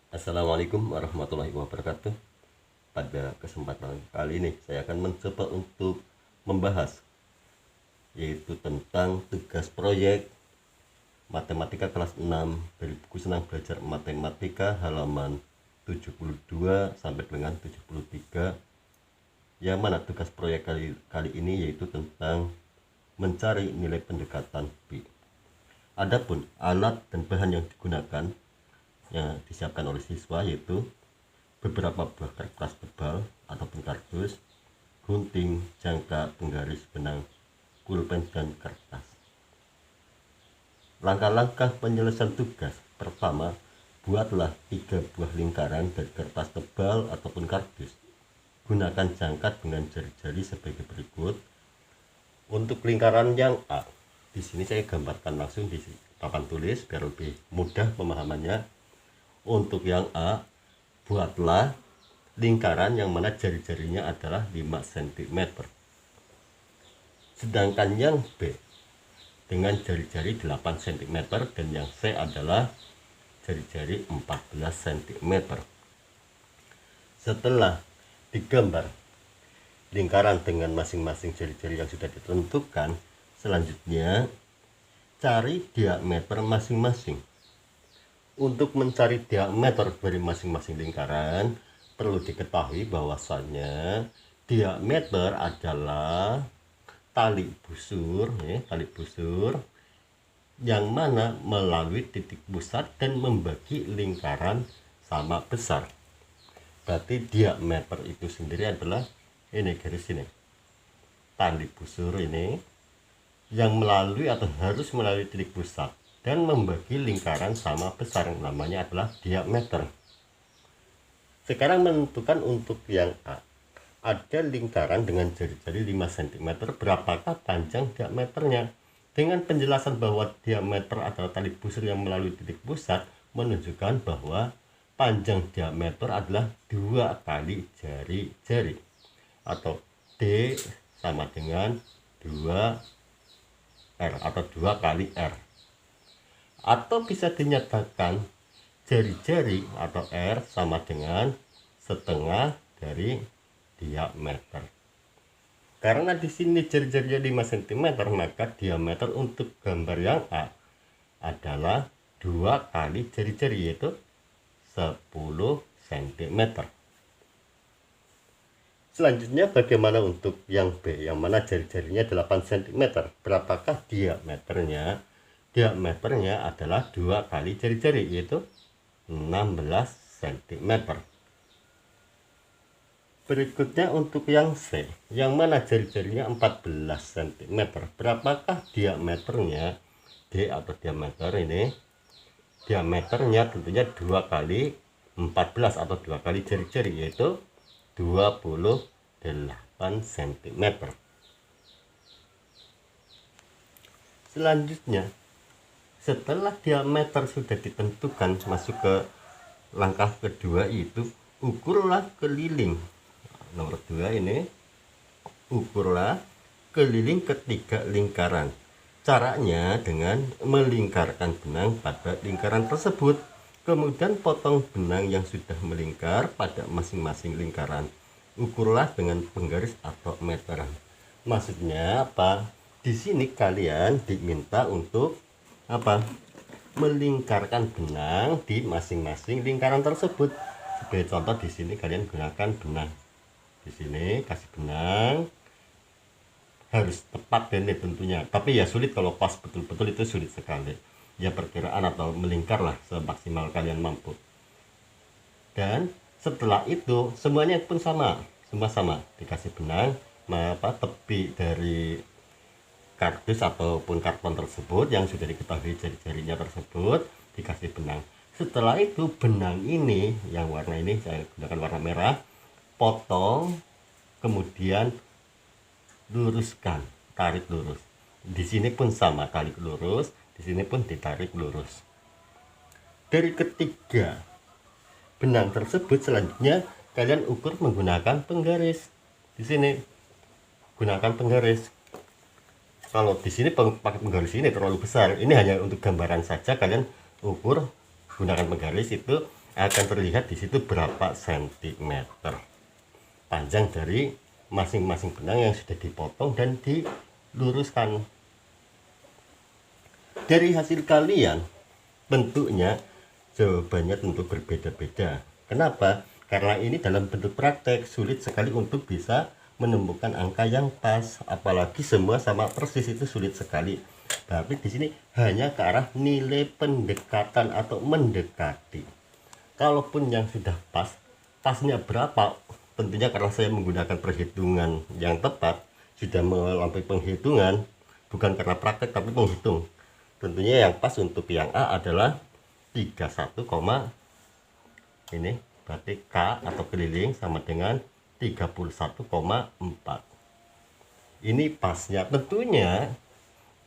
Assalamualaikum warahmatullahi wabarakatuh. Pada kesempatan kali ini saya akan mencoba untuk membahas yaitu tentang tugas proyek matematika kelas 6 dari buku Senang Belajar Matematika halaman 72 sampai dengan 73, yang mana tugas proyek kali ini yaitu tentang mencari nilai pendekatan B. Adapun alat dan bahan yang digunakan yang disiapkan oleh siswa yaitu beberapa buah kertas tebal ataupun kardus, gunting, jangka, penggaris, benang, pulpen, dan kertas. Langkah-langkah penyelesaian tugas: pertama, buatlah 3 buah lingkaran dari kertas tebal ataupun kardus. Gunakan jangka dengan jari-jari sebagai berikut. Untuk lingkaran yang A, di sini saya gambarkan langsung di papan tulis biar lebih mudah pemahamannya. Untuk yang A, buatlah lingkaran yang mana jari-jarinya adalah 5 cm. Sedangkan yang B dengan jari-jari 8 cm dan yang C adalah jari-jari 14 cm. Setelah digambar lingkaran dengan masing-masing jari-jari yang sudah ditentukan, selanjutnya cari diameter masing-masing. Untuk mencari diameter dari masing-masing lingkaran, perlu diketahui bahwasannya diameter adalah tali busur, tali busur yang mana melalui titik pusat dan membagi lingkaran sama besar. Berarti diameter itu sendiri adalah ini garis ini, tali busur ini yang melalui atau harus melalui titik pusat dan membagi lingkaran sama besar, namanya adalah diameter. Sekarang menentukan untuk yang A. Ada lingkaran dengan jari-jari 5 cm, berapakah panjang diameternya? Dengan penjelasan bahwa diameter adalah tali busur yang melalui titik pusat, menunjukkan bahwa panjang diameter adalah 2 kali jari-jari, atau D sama dengan 2R atau 2 kali R. Atau bisa dinyatakan jari-jari atau R sama dengan setengah dari diameter. Karena di sini jari-jarinya 5 cm, maka diameter untuk gambar yang A adalah 2 kali jari-jari, yaitu 10 cm. Selanjutnya bagaimana untuk yang B, yang mana jari-jarinya 8 cm? Berapakah diameternya? Diameternya adalah 2 kali jari-jari, yaitu 16 cm. Berikutnya untuk yang C, yang mana jari-jarinya 14 cm. Berapakah diameternya? D atau diameter ini, diameternya tentunya 2 kali 14 atau 2 kali jari-jari, yaitu 28 cm. Selanjutnya, setelah diameter sudah ditentukan, masuk ke langkah kedua, yaitu ukurlah keliling. Nomor 2 ini, ukurlah keliling ketiga lingkaran. Caranya dengan melingkarkan benang pada lingkaran tersebut. Kemudian potong benang yang sudah melingkar pada masing-masing lingkaran. Ukurlah dengan penggaris atau meteran. Maksudnya apa? Di sini kalian diminta untuk apa? Melingkarkan benang di masing-masing lingkaran tersebut. Sebagai contoh di sini kalian gunakan benang. Di sini kasih benang, harus tepat dan tentunya. Tapi ya sulit kalau pas betul-betul, itu sulit sekali. Ya perkiraan atau melingkar lah semaksimal kalian mampu. Dan setelah itu semuanya pun sama, semua sama. Dikasih benang, tepi dari kardus ataupun karton tersebut yang sudah diketahui jari-jarinya tersebut, dikasih benang. Setelah itu benang ini, yang warna ini saya gunakan warna merah, potong, kemudian luruskan, tarik lurus. Di sini pun sama, tarik lurus, di sini pun ditarik lurus. Dari ketiga benang tersebut, selanjutnya kalian ukur menggunakan penggaris. Di sini gunakan penggaris. Kalau di sini pakai penggaris ini terlalu besar, ini hanya untuk gambaran saja. Kalian ukur gunakan penggaris itu akan terlihat di situ berapa sentimeter panjang dari masing-masing benang yang sudah dipotong dan diluruskan. Dari hasil kalian bentuknya jawabannya tentu berbeda-beda. Kenapa? Karena ini dalam bentuk praktek sulit sekali untuk bisa menemukan angka yang pas, apalagi semua sama persis itu sulit sekali. Tapi di sini hanya ke arah nilai pendekatan atau mendekati. Kalaupun yang sudah pas, pasnya berapa? Tentunya karena saya menggunakan perhitungan yang tepat, sudah melampaui penghitungan, bukan karena praktek tapi menghitung. Tentunya yang pas untuk yang A adalah 31, ini berarti K atau keliling sama dengan 31,4. Ini pasnya. Tentunya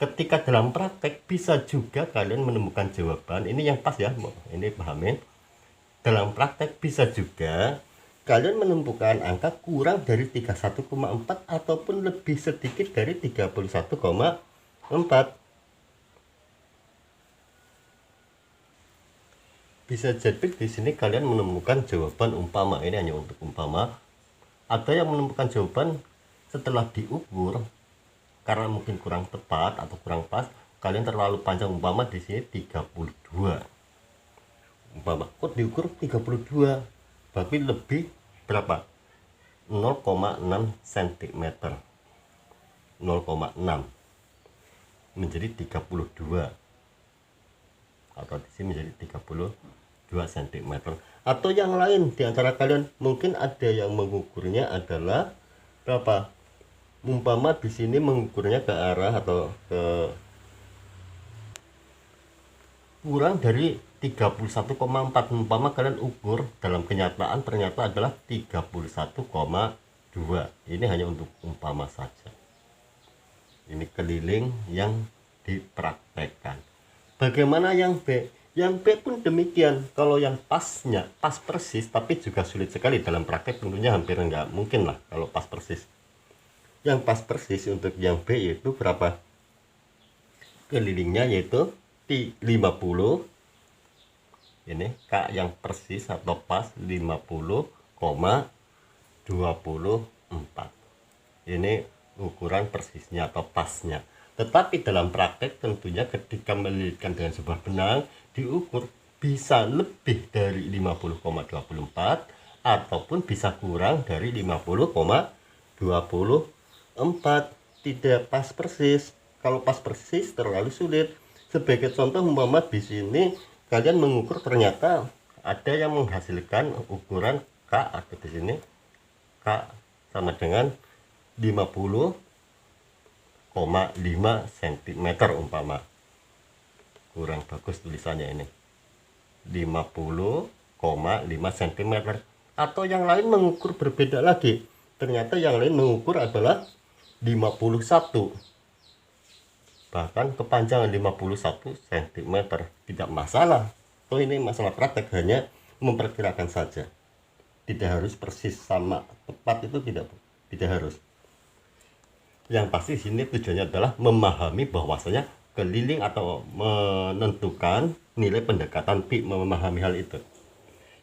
ketika dalam praktek bisa juga kalian menemukan jawaban. Ini yang pas ya, ini pahamin. Dalam praktek bisa juga kalian menemukan angka kurang dari 31,4 ataupun lebih sedikit dari 31,4. Bisa jadi di sini kalian menemukan jawaban umpama, ini hanya untuk umpama. Ada yang menemukan jawaban setelah diukur karena mungkin kurang tepat atau kurang pas, kalian terlalu panjang, umpama di sini 32. Umpama kok diukur 32, tapi lebih berapa? 0,6 cm. 0,6 menjadi 32. Atau di sini menjadi 32 cm. Atau yang lain di antara kalian mungkin ada yang mengukurnya adalah berapa? Umpama di sini mengukurnya ke arah atau ke kurang dari 31,4. Umpama kalian ukur dalam kenyataan ternyata adalah 31,2. Ini hanya untuk umpama saja. Ini keliling yang dipraktekkan. Bagaimana yang B? Yang B pun demikian. Kalau yang pasnya pas persis, tapi juga sulit sekali dalam praktek, tentunya hampir nggak mungkin lah kalau pas persis. Yang pas persis untuk yang B yaitu berapa? Kelilingnya yaitu 50. Ini K yang persis atau pas 50,24. Ini ukuran persisnya atau pasnya. Tetapi dalam praktek tentunya ketika melilitkan dengan sebuah benang diukur bisa lebih dari 50,24 ataupun bisa kurang dari 50,24. Tidak pas persis. Kalau pas persis terlalu sulit. Sebagai contoh umpama di sini kalian mengukur ternyata ada yang menghasilkan ukuran K atau di sini K sama dengan 50,5 cm umpama. Kurang bagus tulisannya ini. 50,5 cm. Atau yang lain mengukur berbeda lagi. Ternyata yang lain mengukur adalah 51. Bahkan kepanjangan 51 cm. Tidak masalah. Oh, ini masalah praktek, hanya memperkirakan saja. Tidak harus persis sama tepat, itu tidak harus. Yang pasti sini tujuannya adalah memahami bahwasanya keliling atau menentukan nilai pendekatan pi, memahami hal itu.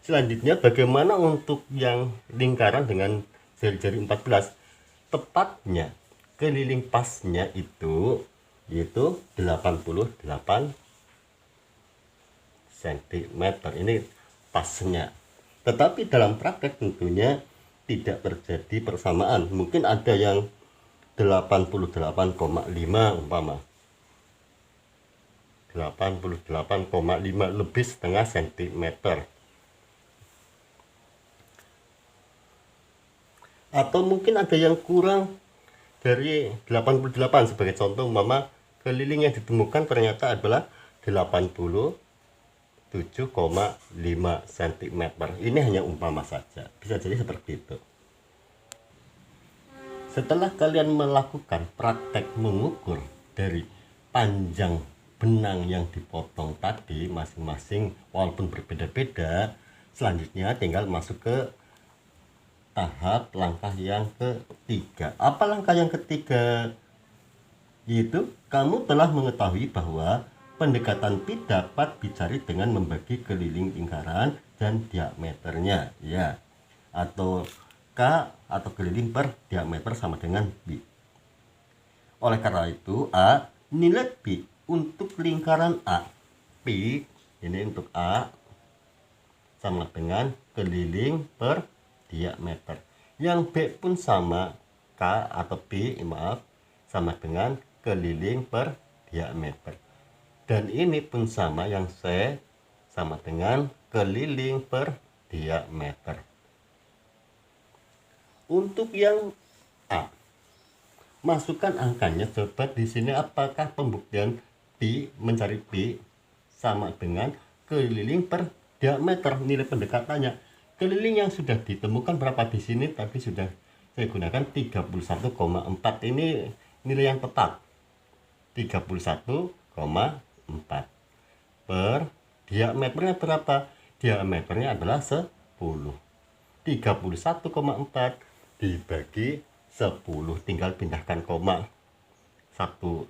Selanjutnya bagaimana untuk yang lingkaran dengan jari-jari 14? Tepatnya keliling pasnya itu yaitu 88 cm. Ini pasnya. Tetapi dalam praktek tentunya tidak terjadi persamaan. Mungkin ada yang 88,5 umpama. 88,5 lebih setengah sentimeter. Atau mungkin ada yang kurang dari 88. Sebagai contoh umpama keliling yang ditemukan ternyata adalah 87,5 cm. Ini hanya umpama saja. Bisa jadi seperti itu. Setelah kalian melakukan praktek mengukur dari panjang benang yang dipotong tadi masing-masing walaupun berbeda-beda, selanjutnya tinggal masuk ke tahap langkah yang ketiga. Apa langkah yang ketiga? Yaitu kamu telah mengetahui bahwa pendekatan pi dapat dicari dengan membagi keliling lingkaran dan diameternya, ya, atau K atau keliling per diameter sama dengan pi. Oleh karena itu A, nilai pi untuk lingkaran A, pi ini untuk A sama dengan keliling per diameter. Yang B pun sama, K atau pi, maaf, sama dengan keliling per diameter. Dan ini pun sama, yang C sama dengan keliling per diameter. Untuk yang A, masukkan angkanya. Coba di sini apakah pembuktian pi, mencari pi sama dengan keliling per diameter, nilai pendekatannya. Keliling yang sudah ditemukan berapa di sini? Tadi sudah saya gunakan 31,4. Ini nilai yang tepat. 31,4 per diameternya berapa? Diameternya adalah 10. 31,4 dibagi 10, tinggal pindahkan koma satu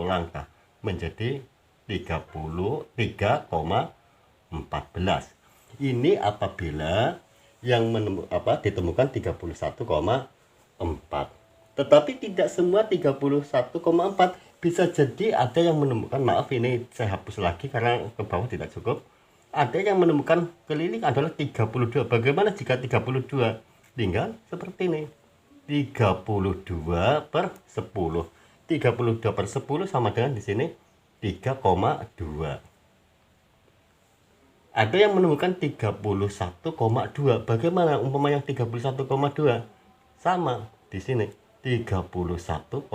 langkah menjadi 33,14. Ini apabila yang ditemukan 31,4. Tetapi tidak semua 31,4. Bisa jadi ada yang menemukan, maaf ini saya hapus lagi karena ke bawah tidak cukup. Ada yang menemukan keliling adalah 32. Bagaimana jika 32? Tinggal seperti ini. 32 per 10. 32 per 10 sama dengan di sini 3,2. Ada yang menemukan 31,2. Bagaimana umpama yang 31,2? Sama di sini 31,2.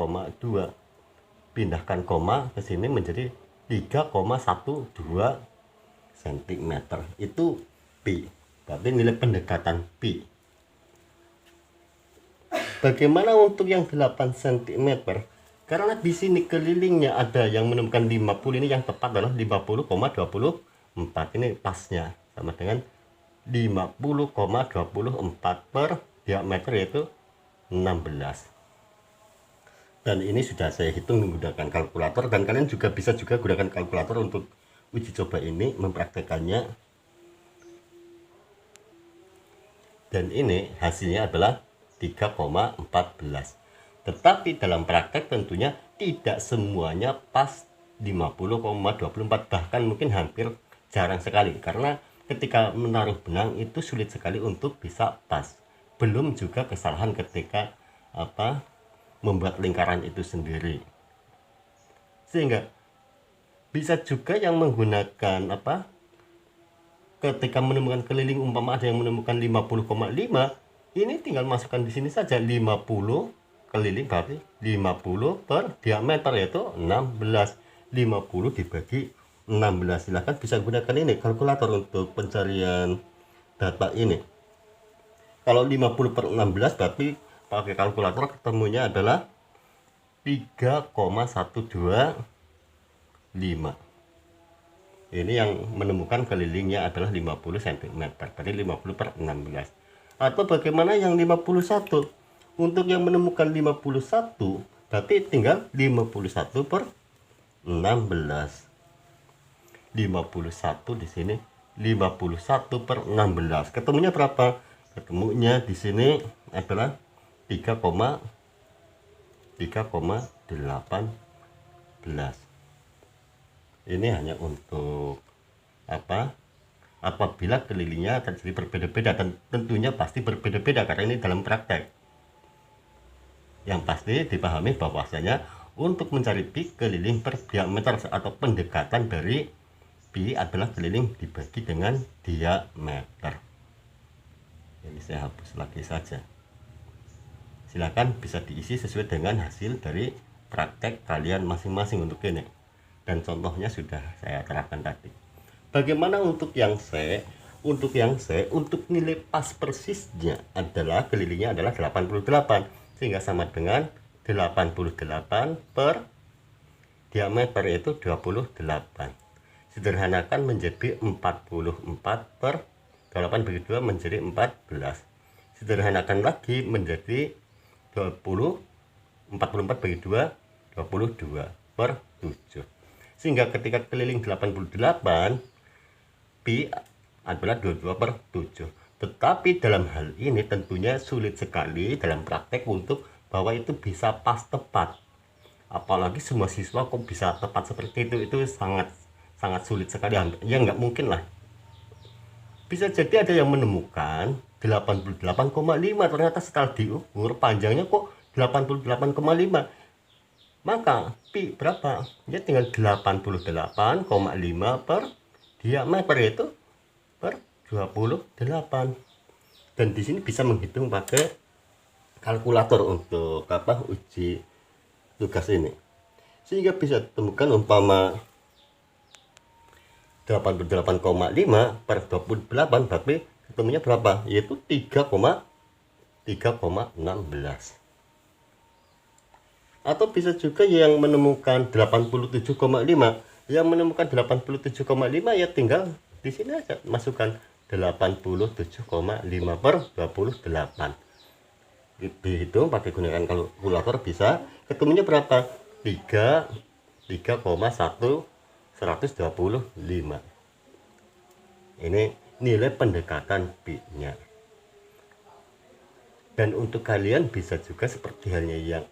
Pindahkan koma ke sini menjadi 3,12 cm. Itu pi. Berarti nilai pendekatan pi. Bagaimana untuk yang 8 cm? Karena di sini kelilingnya ada yang menemukan 50, ini yang tepat adalah 50,24. Ini pasnya sama dengan 50,24 per diameter, yaitu 16. Dan ini sudah saya hitung menggunakan kalkulator, dan kalian juga bisa gunakan kalkulator untuk uji coba ini, mempraktekannya. Dan ini hasilnya adalah 3,14. Tetapi dalam praktek tentunya tidak semuanya pas 50,24, bahkan mungkin hampir jarang sekali, karena ketika menaruh benang itu sulit sekali untuk bisa pas. Belum juga kesalahan ketika membuat lingkaran itu sendiri. Sehingga bisa juga yang menggunakan ketika menemukan keliling, umpama ada yang menemukan 50,5, ini tinggal masukkan di sini saja 50 keliling, berarti 50 per diameter, yaitu 16. 50 dibagi 16. Silahkan bisa gunakan ini kalkulator untuk pencarian data ini. Kalau 50 per 16 berarti pakai kalkulator ketemunya adalah 3,125. Ini yang menemukan kelilingnya adalah 50 cm, berarti 50 per 16. Atau bagaimana yang 51? Untuk yang menemukan 51 berarti tinggal 51 per 16. 51 di sini 51 per 16. Ketemunya berapa? Ketemunya di sini adalah 3,18. Ini hanya untuk apabila kelilingnya terjadi berbeda-beda, dan tentunya pasti berbeda-beda karena ini dalam praktek. Yang pasti dipahami bahwasanya untuk mencari pi keliling per diameter atau pendekatan dari pi adalah keliling dibagi dengan diameter. Ini saya hapus lagi saja. Silakan bisa diisi sesuai dengan hasil dari praktek kalian masing-masing untuk ini. Dan contohnya sudah saya terapkan tadi. Bagaimana untuk yang C? Untuk yang C, untuk nilai pas persisnya adalah kelilingnya adalah 88, sehingga sama dengan 88 per diameter, yaitu 28. Sederhanakan menjadi 44 per 8 bagi 2 menjadi 14. Sederhanakan lagi menjadi 44 bagi 2 22 per 7. Sehingga ketika keliling 88, pi adalah 22/7. Tetapi dalam hal ini tentunya sulit sekali dalam praktek untuk bahwa itu bisa pas tepat. Apalagi semua siswa kok bisa tepat seperti itu sangat sulit sekali. Ya nggak mungkin lah. Bisa jadi ada yang menemukan 88,5, ternyata setelah diukur panjangnya kok 88,5. Maka pi berapa? Ya tinggal 88,5 per diameter itu per 28. Dan di sini bisa menghitung pakai kalkulator untuk uji tugas ini. Sehingga bisa temukan umpama 88,5 per 28 berarti ketemunya berapa? Yaitu 3,16. Atau bisa juga yang menemukan 87,5. Yang menemukan 87,5 ya tinggal di sini aja masukkan 87,5 per 28. Dihitung pakai gunakan kalkulator bisa ketemunya berapa? 3,125. Ini nilai pendekatan pi-nya. Dan untuk kalian bisa juga seperti halnya yang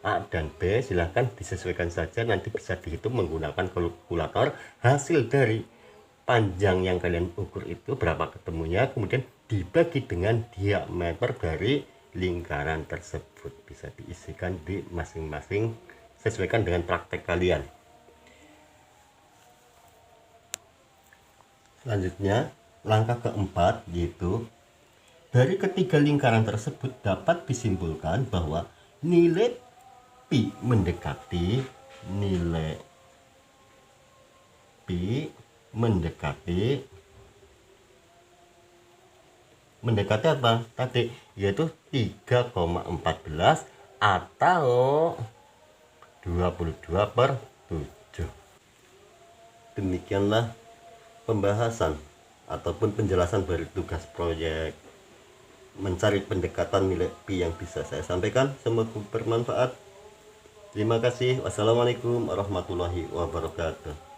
A dan B, silahkan disesuaikan saja, nanti bisa dihitung menggunakan kalkulator hasil dari panjang yang kalian ukur itu berapa ketemunya, kemudian dibagi dengan diameter dari lingkaran tersebut. Bisa diisikan di masing-masing sesuaikan dengan praktek kalian. Selanjutnya langkah keempat, yaitu dari ketiga lingkaran tersebut dapat disimpulkan bahwa nilai pi mendekati apa tadi, yaitu 3,14 atau 22/7. Demikianlah pembahasan ataupun penjelasan dari tugas proyek mencari pendekatan nilai pi yang bisa saya sampaikan. Semoga bermanfaat. Terima kasih. Wassalamualaikum warahmatullahi wabarakatuh.